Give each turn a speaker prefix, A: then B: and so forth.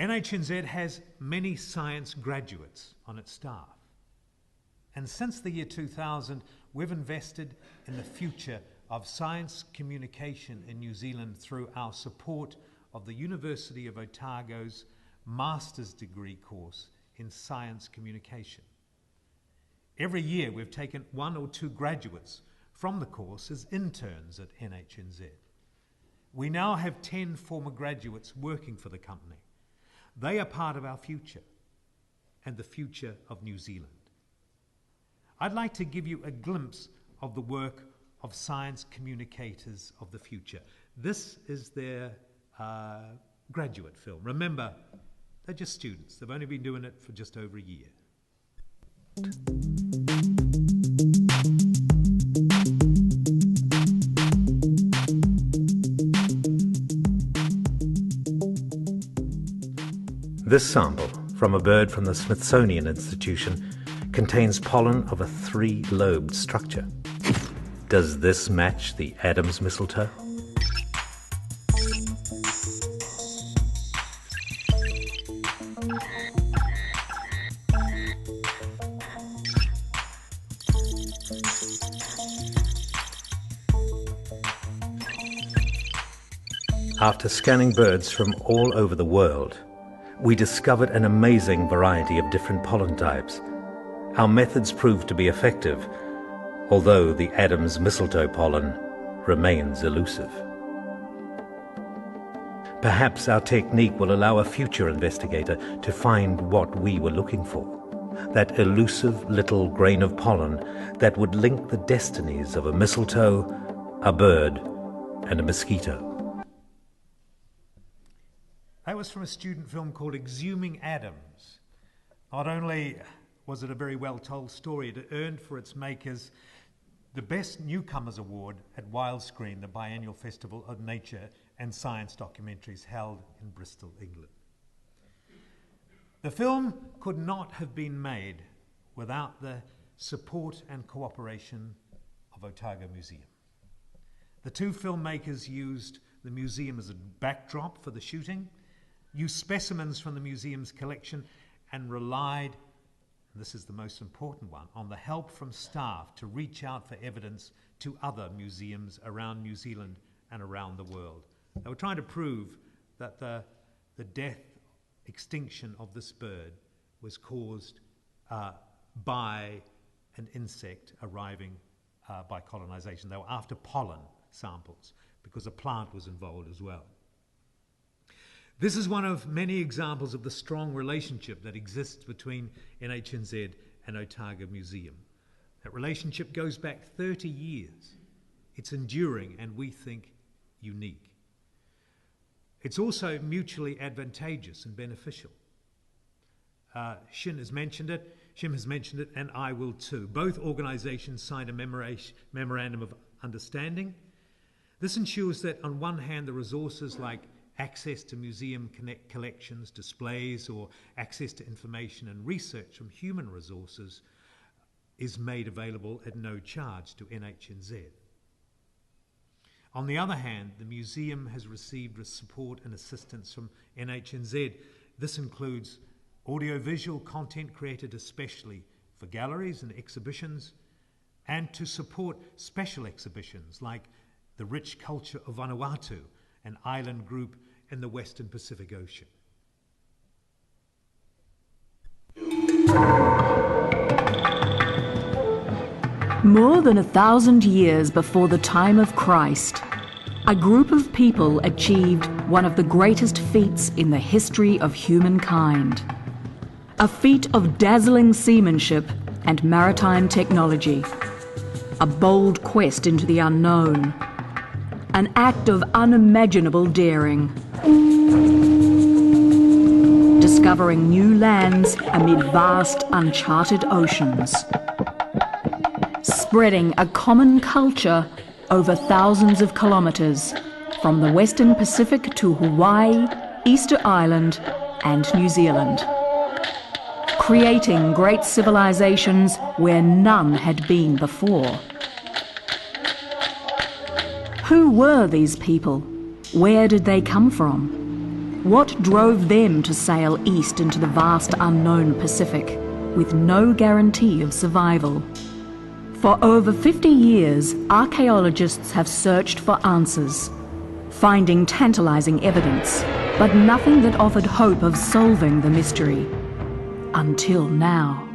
A: NHNZ has many science graduates on its staff. And since the year 2000, we've invested in the future of science communication in New Zealand through our support of the University of Otago's master's degree course in science communication. Every year we've taken 1 or 2 graduates from the course as interns at NHNZ. We now have 10 former graduates working for the company. They are part of our future and the future of New Zealand. I'd like to give you a glimpse of the work of science communicators of the future. This is their graduate film. Remember, they're just students. They've only been doing it for just over a year.
B: This sample from a bird from the Smithsonian Institution contains pollen of a 3-lobed structure. Does this match the Adam's mistletoe? After scanning birds from all over the world, we discovered an amazing variety of different pollen types. Our methods proved to be effective, although the Adam's mistletoe pollen remains elusive. Perhaps our technique will allow a future investigator to find what we were looking for, that elusive little grain of pollen that would link the destinies of a mistletoe, a bird, and a mosquito.
A: That was from a student film called Exhuming Adams. Not only was it a very well-told story, it earned for its makers the Best Newcomers Award at Wildscreen, the biennial festival of nature and science documentaries held in Bristol, England. The film could not have been made without the support and cooperation of Otago Museum. The 2 filmmakers used the museum as a backdrop for the shooting, used specimens from the museum's collection, and relied, and this is the most important one, on the help from staff to reach out for evidence to other museums around New Zealand and around the world. They were trying to prove that the death, extinction of this bird was caused by an insect arriving by colonization. They were after pollen samples because a plant was involved as well. This is one of many examples of the strong relationship that exists between NHNZ and Otago Museum. That relationship goes back 30 years. It's enduring and we think unique. It's also mutually advantageous and beneficial. Shim has mentioned it, and I will too. Both organisations signed a memorandum of understanding. This ensures that on one hand the resources like access to museum collections, displays, or access to information and research from human resources is made available at no charge to NHNZ. On the other hand, the museum has received support and assistance from NHNZ. This includes audiovisual content created especially for galleries and exhibitions, and to support special exhibitions like the rich culture of Vanuatu, an island group in the Western Pacific Ocean.
C: More than 1,000 years before the time of Christ, a group of people achieved one of the greatest feats in the history of humankind. A feat of dazzling seamanship and maritime technology. A bold quest into the unknown. An act of unimaginable daring. Discovering new lands amid vast uncharted oceans. Spreading a common culture over thousands of kilometres, from the Western Pacific to Hawaii, Easter Island and New Zealand. Creating great civilizations where none had been before. Who were these people? Where did they come from? What drove them to sail east into the vast unknown Pacific, with no guarantee of survival? For over 50 years, archaeologists have searched for answers, finding tantalizing evidence, but nothing that offered hope of solving the mystery. Until now.